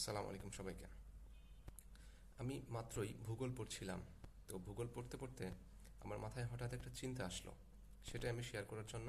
আসসালামু আলাইকুম সবাইকে। আমি মাত্রই ভূগোল পড়ছিলাম। তো ভূগোল পড়তে পড়তে আমার মাথায় হঠাৎ একটা চিন্তা আসলো, সেটা আমি শেয়ার করার জন্য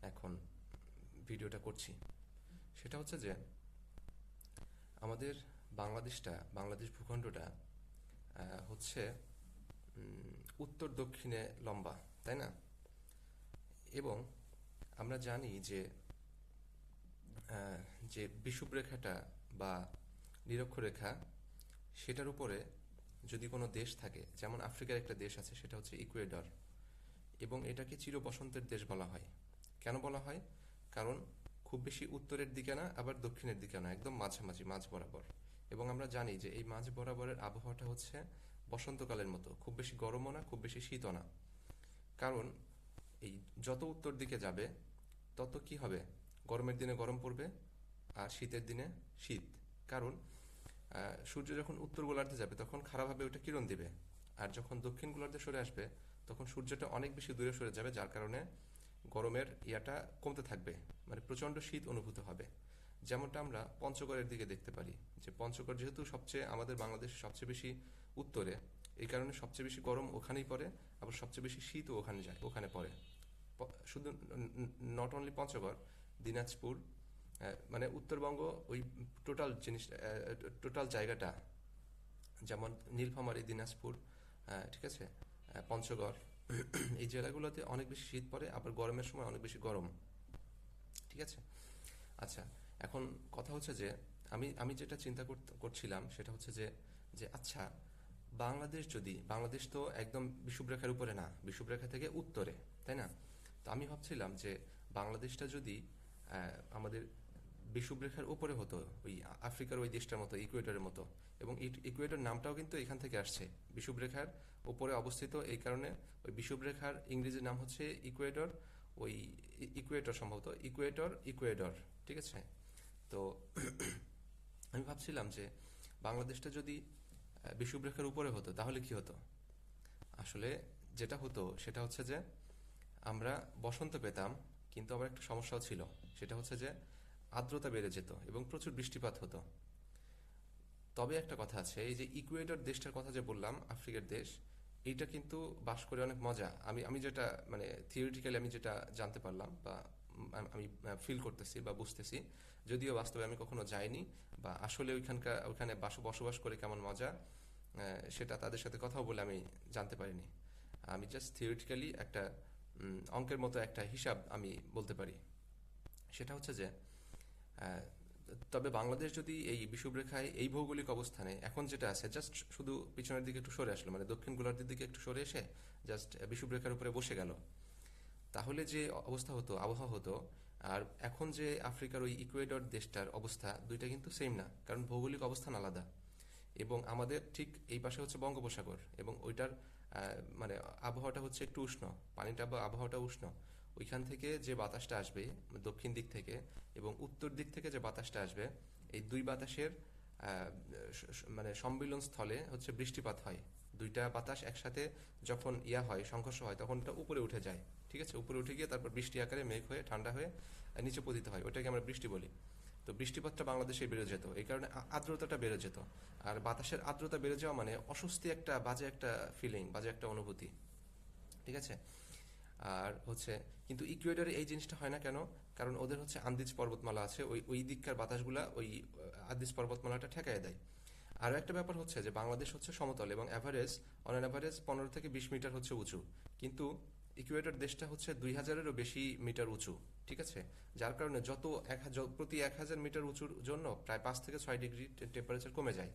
এখন ভিডিওটা করছি। সেটা হচ্ছে যে আমাদের বাংলাদেশ ভূখণ্ডটা হচ্ছে উত্তর দক্ষিণে লম্বা, তাই না? এবং আমরা জানি যে যে বিষুবরেখাটা বা নিরক্ষরেখা, সেটার উপরে যদি কোনো দেশ থাকে, যেমন আফ্রিকার একটা দেশ আছে, সেটা হচ্ছে ইকুয়েডর, এবং এটাকে চির বসন্তের দেশ বলা হয়। কেন বলা হয়? কারণ খুব বেশি উত্তরের দিকে না, আবার দক্ষিণের দিকে না, একদম মাঝামাঝি, মাঝ বরাবর। এবং আমরা জানি যে এই মাঝ বরাবরের আবহাওয়াটা হচ্ছে বসন্তকালের মতো, খুব বেশি গরমও না, খুব বেশি শীতও না। কারণ এই যত উত্তর দিকে যাবে তত কি হবে, গরমের দিনে গরম পড়বে আর শীতের দিনে শীত। কারণ সূর্য যখন উত্তর গোলার্ধে যাবে তখন খারাপভাবে ওটা কিরণ দিবে, আর যখন দক্ষিণ গোলার্ধে সরে আসবে তখন সূর্যটা অনেক বেশি দূরে সরে যাবে, যার কারণে গরমের ইয়াটা কমতে থাকবে, মানে প্রচণ্ড শীত অনুভূত হবে। যেমনটা আমরা পঞ্চগড়ের দিকে দেখতে পারি, যে পঞ্চগড় যেহেতু আমাদের বাংলাদেশের সবচেয়ে বেশি উত্তরে, এই কারণে সবচেয়ে বেশি গরম ওখানেই পড়ে, আবার সবচেয়ে বেশি শীতও ওখানে পড়ে। শুধু নট অনলি পঞ্চগড়, দিনাজপুর, মানে উত্তরবঙ্গ, ওই টোটাল জায়গাটা, যেমন নীলফামারী, দিনাজপুর, ঠিক আছে, পঞ্চগড়, এই জেলাগুলোতে অনেক বেশি শীত পড়ে, আবার গরমের সময় অনেক বেশি গরম। ঠিক আছে। আচ্ছা, এখন কথা হচ্ছে যে আমি আমি যেটা চিন্তা করছিলাম সেটা হচ্ছে যে যে আচ্ছা, বাংলাদেশ তো একদম বিষুবরেখার উপরে না, বিষুবরেখা থেকে উত্তরে, তাই না? তো আমি ভাবছিলাম যে বাংলাদেশটা যদি আমাদের বিষুবরেখার উপরে হতো, ওই আফ্রিকার ওই দেশটার মতো, ইকুয়েডরের মতো। এবং ইকুয়েডর নামটাও কিন্তু এখান থেকে আসছে, বিষুবরেখার উপরে অবস্থিত এই কারণে। ওই বিষুবরেখার ইংরেজি নাম হচ্ছে ইকুয়েডর, ওই ইকুয়েটর, সম্ভবত ইকুয়েডর, ঠিক আছে। তো আমি ভাবছিলাম যে বাংলাদেশটা যদি বিষুবরেখার উপরে হতো তাহলে কি হতো। আসলে যেটা হতো সেটা হচ্ছে যে আমরা বসন্ত পেতাম, কিন্তু আবার একটা সমস্যাও ছিল। সেটা হচ্ছে যে আর্দ্রতা বেড়ে যেত এবং প্রচুর বৃষ্টিপাত হতো। তবে একটা কথা আছে, এই যে ইকুয়েডর দেশটার কথা যে বললাম, আফ্রিকার দেশ, এইটা কিন্তু বাস করে অনেক মজা। আমি আমি যেটা মানে থিওরিটিক্যালি আমি যেটা জানতে পারলাম, বা আমি ফিল করতেছি বা বুঝতেছি, যদিও বাস্তবে আমি কখনো যাইনি, বা আসলে ওইখানে বসবাস করে কেমন মজা, সেটা তাদের সাথে কথাও বলে আমি জানতে পারিনি। আমি জাস্ট থিওরিটিক্যালি একটা অঙ্কের মতো একটা হিসাব আমি বলতে পারি। সেটা হচ্ছে যে আহ, তবে বাংলাদেশ যদি এই বিষুবরেখায় এই ভৌগোলিক অবস্থানে এখন যেটা আছে, জাস্ট শুধু পিছনের দিকে একটু সরে আসলো, মানে দক্ষিণ গোলার্ধের দিকে একটু সরে এসে জাস্ট বিষুবরেখার উপরে বসে গেল, তাহলে যে অবস্থা হতো, আবহাওয়া হতো, আর এখন যে আফ্রিকার ওই ইকুয়েডর দেশটার অবস্থা, দুইটা কিন্তু সেম না, কারণ ভৌগোলিক অবস্থান আলাদা। এবং আমাদের ঠিক এই পাশে হচ্ছে বঙ্গোপসাগর, এবং ওইটার মানে আবহাওয়াটা হচ্ছে একটু উষ্ণ, পানিটা বা আবহাওয়াটা উষ্ণ। ওইখান থেকে যে বাতাসটা আসবে দক্ষিণ দিক থেকে, এবং উত্তর দিক থেকে যে বাতাসটা আসবে, এই দুই বাতাসের মানে সম্মিলন স্থলে হচ্ছে বৃষ্টিপাত হয়। দুইটা বাতাস একসাথে যখন হয়, সংঘর্ষ হয়, তখন এটা উপরে উঠে যায়। ঠিক আছে, উপরে উঠে গিয়ে তারপর বৃষ্টি আকারে মেঘ হয়ে ঠান্ডা হয়ে নিচে পতিত হয়, ওটাকে আমরা বৃষ্টি বলি। তো বৃষ্টিপাতটা বাংলাদেশে বেড়ে যেত, এই কারণে আর্দ্রতাটা বেড়ে যেত। আর বাতাসের আর্দ্রতা বেড়ে যাওয়া মানে অস্বস্তি, একটা বাজে একটা ফিলিং, বাজে একটা অনুভূতি। ঠিক আছে। আর হচ্ছে, কিন্তু ইকুয়েডরে এই জিনিসটা হয় না কেন? কারণ ওদের হচ্ছে আন্দিজ পর্বতমালা আছে, ওই ওই দিককার বাতাসগুলা ওই আন্দিজ পর্বতমালাটা ঠেকায় দেয়। আরও একটা ব্যাপার হচ্ছে যে বাংলাদেশ হচ্ছে সমতল, এবং অন অ্যাভারেজ 15 থেকে 20 মিটার হচ্ছে উঁচু, কিন্তু ইকুয়েডর দেশটা হচ্ছে 2000-এরও বেশি মিটার উঁচু। ঠিক আছে। যার কারণে প্রতি 1000 মিটার উঁচুর জন্য প্রায় 5 থেকে 6 ডিগ্রি টেম্পারেচার কমে যায়।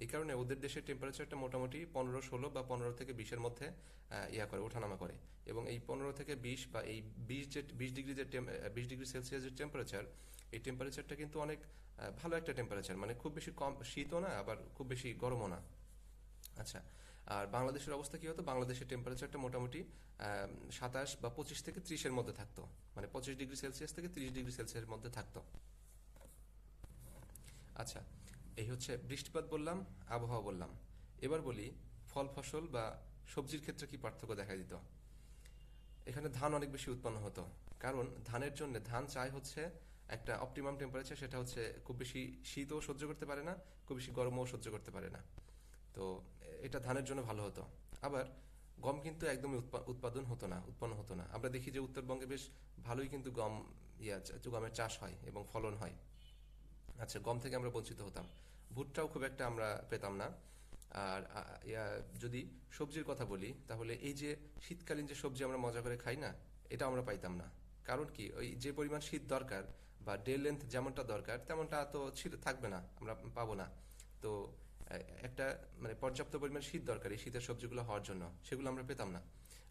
এই কারণে ওদের দেশের টেম্পারেচারটা মোটামুটি 15-16 বা 15 থেকে 20-এর মধ্যে ওঠানামা করে। এবং এই 15 থেকে 20 বা এই 20 ডিগ্রি 20 ডিগ্রি সেলসিয়াস যে টেম্পারেচার, এই টেম্পারেচারটা কিন্তু অনেক ভালো একটা টেম্পারেচার, মানে খুব বেশি কম শীতও না, আবার খুব বেশি গরমও না। আচ্ছা, আর বাংলাদেশের অবস্থা কি হতো? বাংলাদেশের টেম্পারেচারটা মোটামুটি 27 বা 25 থেকে 30-এর মধ্যে থাকতো, মানে 25 ডিগ্রি সেলসিয়াস থেকে 30 ডিগ্রি সেলসিয়াসের মধ্যে থাকতো। আচ্ছা, এই হচ্ছে বৃষ্টিপাত বললাম, আবহাওয়া বললাম। এবার বলি ফল ফসল বা সবজির ক্ষেত্রে কি পার্থক্য দেখা দিত। এখানে ধান অনেক বেশি উৎপন্ন হতো, কারণ ধান চাই হচ্ছে একটা অপটিমাম টেম্পারেচার, সেটা হচ্ছে খুব বেশি শীতও সহ্য করতে পারে না, খুব বেশি গরমও সহ্য করতে পারে না। তো এটা ধানের জন্য ভালো হতো। আবার গম কিন্তু একদমই উৎপন্ন হতো না। আমরা দেখি যে উত্তরবঙ্গে বেশ ভালোই কিন্তু গমের চাষ হয় এবং ফলন হয়। আচ্ছা, গম থেকে আমরা বঞ্চিত হতাম। ভুট্টাও খুব একটা আমরা পেতাম না। আর যদি সবজির কথা বলি, তাহলে এই যে শীতকালীন যে সবজি আমরা মজা করে খাই না, এটা আমরা পাইতাম না। কারণ কি, ওই যে পরিমাণ শীত দরকার বা ডে লেন্থ যেমনটা দরকার তেমনটা তো থাকবে না, আমরা পাবো না। তো একটা মানে পর্যাপ্ত পরিমাণ শীত দরকার এই শীতের সবজিগুলো হওয়ার জন্য, সেগুলো আমরা পেতাম না।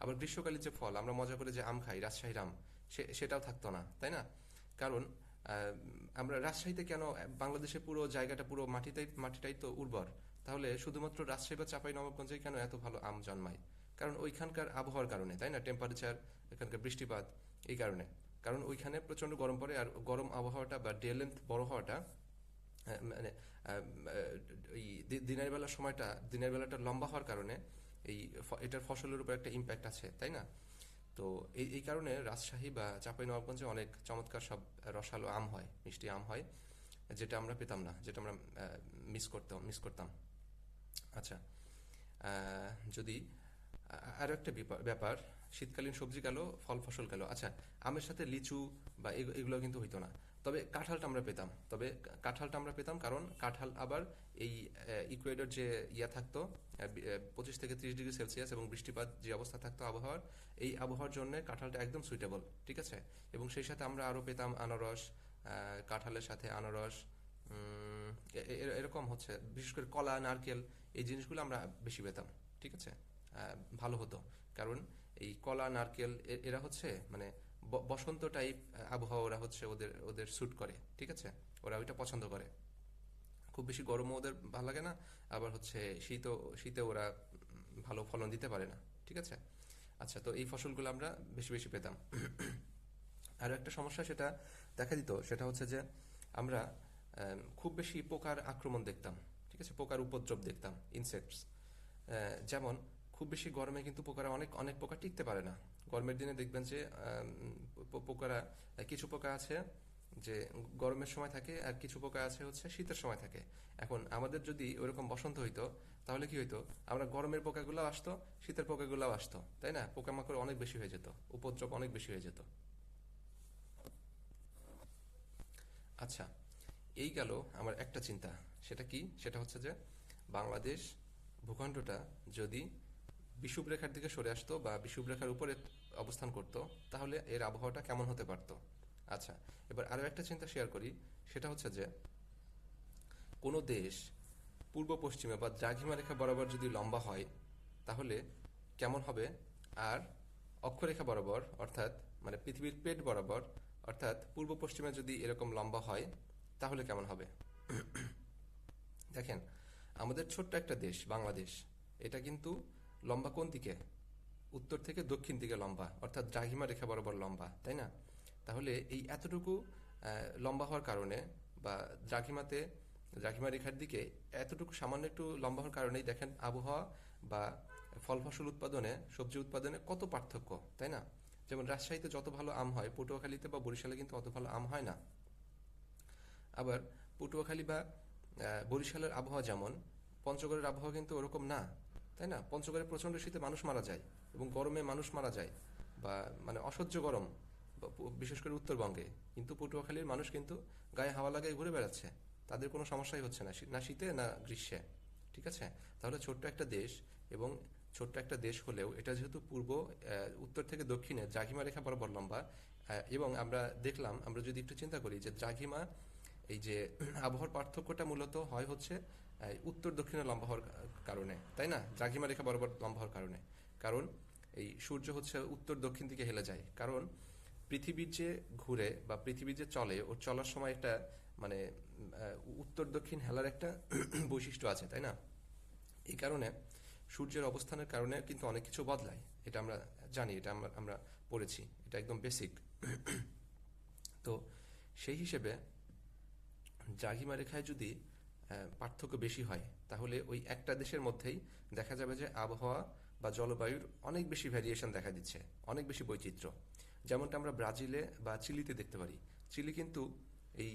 আবার গ্রীষ্মকালীন যে ফল আমরা মজা করে যে আম খাই, রাজশাহীর আম, সেটাও থাকতো না, তাই না? কারণ আমরা রাজশাহীতে কেন, বাংলাদেশে পুরো জায়গাটা, পুরো মাটিটাই তো উর্বর, তাহলে শুধুমাত্র রাজশাহী বা চাঁপাই নবাবগঞ্জে কেন এত ভালো আম জন্মায়? কারণ ওইখানকার আবহাওয়ার কারণে, তাই না? টেম্পারেচার, এখানকার বৃষ্টিপাত, এই কারণে। কারণ ওইখানে প্রচন্ড গরম পড়ে, আর গরম আবহাওয়াটা বা ডে লেন্থ বড় হওয়াটা, মানে এই দিনের বেলাটা লম্বা হওয়ার কারণে এটার ফসলের উপর একটা ইম্প্যাক্ট আছে, তাই না? তো এই কারণে রাজশাহী বা চাঁপাইনবাবগঞ্জে অনেক চমৎকার সব রসালো আম হয়, মিষ্টি আম হয়, যেটা আমরা পেতাম না, যেটা আমরা মিস করতাম। আচ্ছা, যদি আরো একটা ব্যাপার, শীতকালীন সবজি গেল, ফল ফসল গেল। আচ্ছা, আমের সাথে লিচু বা এগুলো কিন্তু হইতো না। তবে কাঁঠালটা আমরা পেতাম, কারণ কাঁঠাল আবার এই ইকুয়েডর যে থাকতো, 25 থেকে 30 ডিগ্রি সেলসিয়াস এবং বৃষ্টিপাত যে অবস্থা থাকতো আবহাওয়ার, এই আবহাওয়ার জন্য কাঁঠালটা একদম সুইটেবল, ঠিক আছে? এবং সেই সাথে আমরা আরো পেতাম আনারস, কাঁঠালের সাথে আনারস, এরকম হচ্ছে বিশেষ করে কলা, নারকেল, এই জিনিসগুলো আমরা বেশি পেতাম, ঠিক আছে? ভালো হতো, কারণ এই কলা, নারকেল এরা হচ্ছে মানে বসন্ত টাইপ আবহাওয়া, ওরা হচ্ছে ওদের ওদের স্যুট করে, ঠিক আছে? ওরা ওইটা পছন্দ করে। খুব বেশি গরমও ওদের ভালো লাগে না, আবার হচ্ছে শীতে ওরা ভালো ফলন দিতে পারে না, ঠিক আছে? আচ্ছা, তো এই ফসলগুলো আমরা বেশি বেশি পেতাম। আরও একটা সমস্যা সেটা দেখা দিত, সেটা হচ্ছে যে আমরা খুব বেশি পোকার আক্রমণ দেখতাম, ঠিক আছে? পোকার উপদ্রব দেখতাম, ইনসেক্টস। যেমন খুব বেশি গরমে কিন্তু পোকারা অনেক অনেক পোকা টিকতে পারে না। গরমের দিনে দেখবেন যে পোকারা, কিছু পোকা আছে যে গরমের সময় থাকে, আর কিছু পোকা আছে হচ্ছে শীতের সময় থাকে। এখন আমাদের যদি ওইরকম বসন্ত হইতো, তাহলে কি হইতো, আমরা গরমের পোকাগুলো আসতো, শীতের পোকাগুলোও আসতো, তাই না? পোকামাকড় অনেক বেশি হয়ে যেত, উপদ্রব অনেক বেশি হয়ে যেত। আচ্ছা, এই গেল আমার একটা চিন্তা। সেটা কি? সেটা হচ্ছে যে বাংলাদেশ ভূখণ্ডটা যদি বিষুবরেখার দিকে সরে আসতো বা বিষুবরেখার উপরে অবস্থান করত, তাহলে এর আবহাওয়াটা কেমন হতে পারত। আচ্ছা, এবার আরও একটা চিন্তা শেয়ার করি। সেটা হচ্ছে যে কোনো দেশ পূর্ব পশ্চিমে বা দ্রাঘিমা রেখা বরাবর যদি লম্বা হয়, তাহলে কেমন হবে? আর অক্ষরেখা বরাবর, অর্থাৎ মানে পৃথিবীর পেট বরাবর, অর্থাৎ পূর্ব পশ্চিমে যদি এরকম লম্বা হয়, তাহলে কেমন হবে? দেখেন, আমাদের ছোট্ট একটা দেশ বাংলাদেশ, এটা কিন্তু লম্বা কোন দিকে? উত্তর থেকে দক্ষিণ দিকে লম্বা, অর্থাৎ দ্রাঘিমা রেখা বরাবর লম্বা, তাই না? তাহলে এই এতটুকু লম্বা হওয়ার কারণে, বা দ্রাঘিমা রেখার দিকে এতটুকু সামান্য একটু লম্বা হওয়ার কারণেই দেখেন আবহাওয়া বা ফল ফসল উৎপাদনে, সবজি উৎপাদনে কত পার্থক্য, তাই না? যেমন রাজশাহীতে যত ভালো আম হয়, পটুয়াখালীতে বা বরিশালে কিন্তু অত ভালো আম হয় না। আবার পটুয়াখালী বা বরিশালের আবহাওয়া যেমন, পঞ্চগড়ের আবহাওয়া কিন্তু ওরকম না, তাই না? পঞ্চগড়ে প্রচণ্ড শীতে মানুষ মারা যায় এবং গরমে মানুষ মারা যায়, বা মানে অসহ্য গরম, বিশেষ করে উত্তরবঙ্গে। কিন্তু পটুয়াখালীর মানুষ কিন্তু গায়ে হাওয়া লাগায় ঘুরে বেড়াচ্ছে, তাদের কোনো সমস্যাই হচ্ছে না, না শীতে না গ্রীষ্মে, ঠিক আছে? তাহলে ছোট্ট একটা দেশ, এবং ছোট্ট একটা দেশ হলেও এটা যেহেতু উত্তর থেকে দক্ষিণে দ্রাঘিমা রেখা বরাবর লম্বা, এবং আমরা যদি একটু চিন্তা করি যে দ্রাঘিমা, এই যে আবহাওয়ার পার্থক্যটা মূলত হয় হচ্ছে উত্তর দক্ষিণে লম্বা হওয়ার কারণে, তাই না? দ্রাঘিমা রেখা বরাবর লম্বা হওয়ার কারণে। কারণ এই সূর্য হচ্ছে উত্তর দক্ষিণ দিকে হেলে যায়, কারণ পৃথিবীর যে ঘুরে বা পৃথিবীর যে চলে, ওর চলার সময় একটা মানে উত্তর দক্ষিণ হেলার একটা বৈশিষ্ট্য আছে, তাই না? এই কারণে সূর্যের অবস্থানের কারণে কিন্তু অনেক কিছু বদলায়, এটা আমরা জানি, এটা আমরা পড়েছি, এটা একদম বেসিক। তো সেই হিসেবে দ্রাঘিমা রেখায় যদি পার্থক্য বেশি হয়, তাহলে ওই একটা দেশের মধ্যেই দেখা যাবে যে আবহাওয়া বা জলবায়ুর অনেক বেশি ভ্যারিয়েশন দেখা দিচ্ছে, অনেক বেশি বৈচিত্র্য। যেমনটা আমরা ব্রাজিলে বা চিলিতে দেখতে পারি। চিলি কিন্তু এই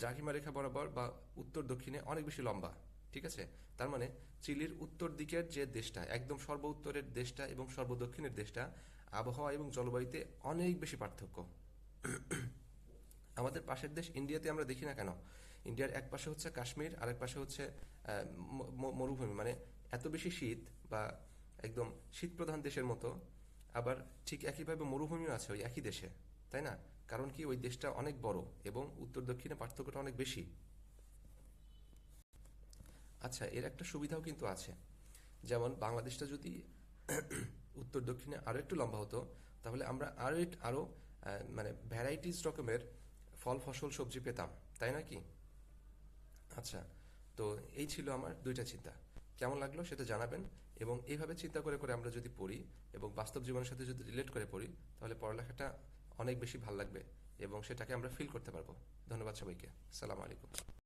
দ্রাঘিমা রেখা বরাবর বা উত্তর দক্ষিণে অনেক বেশি লম্বা। ঠিক আছে, তার মানে চিলির উত্তর দিকের যে দেশটা, একদম সর্ব উত্তরের দেশটা এবং সর্ব দক্ষিণের দেশটা, আবহাওয়া এবং জলবায়ুতে অনেক বেশি পার্থক্য। আমাদের পাশের দেশ ইন্ডিয়াতে আমরা দেখি না কেন, ইন্ডিয়ার এক পাশে হচ্ছে কাশ্মীর আর এক পাশে হচ্ছে মরুভূমি, মানে এত বেশি শীত বা একদম শীতপ্রধান দেশের মতো। আবার ঠিক একইভাবে মরুভূমিও আছে ওই একই দেশে, তাই না? কারণ কি, ওই দেশটা অনেক বড় এবং উত্তর দক্ষিণে পার্থক্যটা অনেক বেশি। আচ্ছা, এর একটা সুবিধাও কিন্তু আছে। যেমন বাংলাদেশটা যদি উত্তর দক্ষিণে আরও একটু লম্বা হতো, তাহলে আমরা আরও মানে ভ্যারাইটিস রকমের ফল ফসল সবজি পেতাম, তাই না কি? আচ্ছা, তো এই ছিল আমার দুইটা চিন্তা। কেমন লাগলো সেটা জানাবেন। এবং এইভাবে চিন্তা করে করে আমরা যদি পড়ি এবং বাস্তব জীবনের সাথে যদি রিলেট করে পড়ি, তাহলে পড়ালেখাটা অনেক বেশি ভালো লাগবে এবং সেটাকে আমরা ফিল করতে পারবো। ধন্যবাদ সবাইকে। সালাম আলাইকুম।